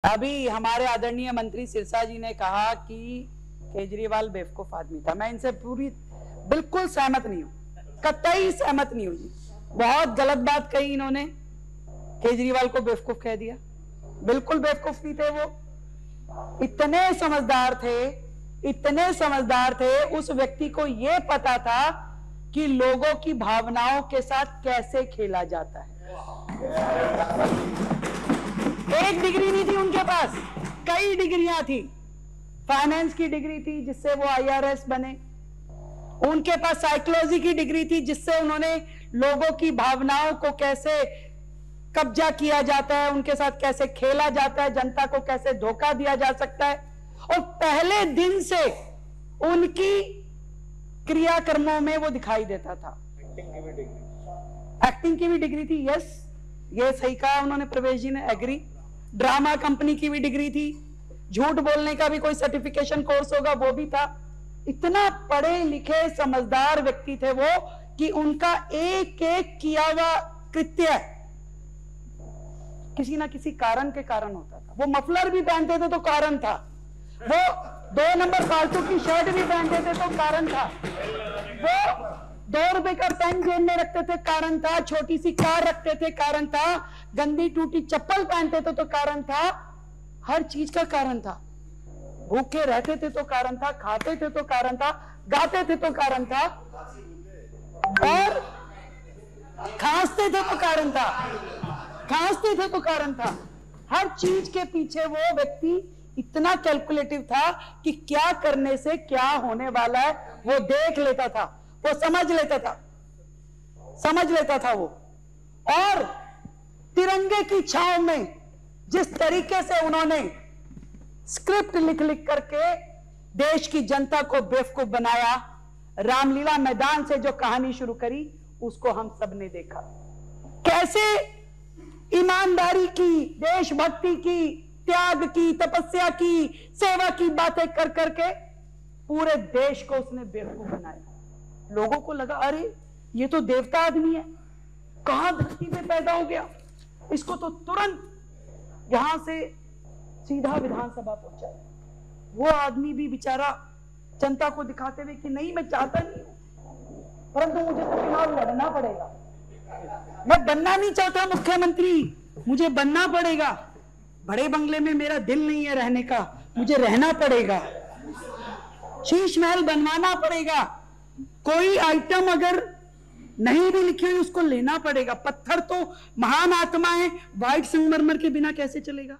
अभी हमारे आदरणीय मंत्री सिरसा जी ने कहा कि केजरीवाल बेवकूफ आदमी था। मैं इनसे बिल्कुल सहमत नहीं हूं, कतई सहमत नहीं हूं। बहुत गलत बात कही इन्होंने, केजरीवाल को बेवकूफ कह दिया। बिल्कुल बेवकूफ नहीं थे वो, इतने समझदार थे। उस व्यक्ति को यह पता था कि लोगों की भावनाओं के साथ कैसे खेला जाता है। एक डिग्री नहीं थी उनके पास, कई डिग्रियां थी। फाइनेंस की डिग्री थी जिससे वो IRS बने, उनके पास साइकोलॉजी की डिग्री थी जिससे उन्होंने लोगों की भावनाओं को कैसे कब्जा किया जाता है, उनके साथ कैसे खेला जाता है, जनता को कैसे धोखा दिया जा सकता है। और पहले दिन से उनकी क्रियाकर्मों में वो दिखाई देता था। एक्टिंग की भी डिग्री थी, यस, ये सही कहा उन्होंने, प्रवेश जी ने, एग्री। ड्रामा कंपनी की भी डिग्री थी, झूठ बोलने का भी कोई सर्टिफिकेशन कोर्स होगा वो भी था। इतना पढ़े लिखे समझदार व्यक्ति थे वो कि उनका एक एक किया हुआ कृत्य किसी ना किसी कारण के कारण होता था। वो मफलर भी पहनते थे तो कारण था, वो 2 नंबर फालतू की शर्ट भी पहनते थे तो कारण था, वो 2 रुपए का पेन जेब में रखते थे कारण था, छोटी सी कार रखते थे कारण था, गंदी टूटी चप्पल पहनते थे तो कारण था, हर चीज का कारण था। भूखे रहते थे तो कारण था, खाते थे तो कारण था, गाते थे तो कारण था, और खांसते थे तो कारण था, हर चीज के पीछे वो व्यक्ति इतना कैलकुलेटिव था कि क्या करने से क्या होने वाला है वो देख लेता था, वो समझ लेता था वो। और तिरंगे की छांव में जिस तरीके से उन्होंने स्क्रिप्ट लिख करके देश की जनता को बेवकूफ बनाया, रामलीला मैदान से जो कहानी शुरू करी उसको हम सब ने देखा। कैसे ईमानदारी की, देशभक्ति की, त्याग की, तपस्या की, सेवा की बातें कर करके पूरे देश को उसने बेवकूफ बनाया। लोगों को लगा अरे ये तो देवता आदमी है, कहां धरती पे पैदा हो गया, इसको तो तुरंत यहां से सीधा विधानसभा पहुंचा। वो आदमी भी बेचारा जनता को दिखाते हुए कि नहीं मैं चाहता नहीं हूं, परंतु मुझे तो चुनाव लड़ना पड़ेगा, मैं बनना नहीं चाहता मुख्यमंत्री, मुझे बनना पड़ेगा, बड़े बंगले में मेरा दिल नहीं है रहने का, मुझे रहना पड़ेगा, शीश महल बनवाना पड़ेगा, कोई आइटम अगर नहीं भी लिखी हुई उसको लेना पड़ेगा। पत्थर तो महान आत्मा है, व्हाइट संगमरमर के बिना कैसे चलेगा।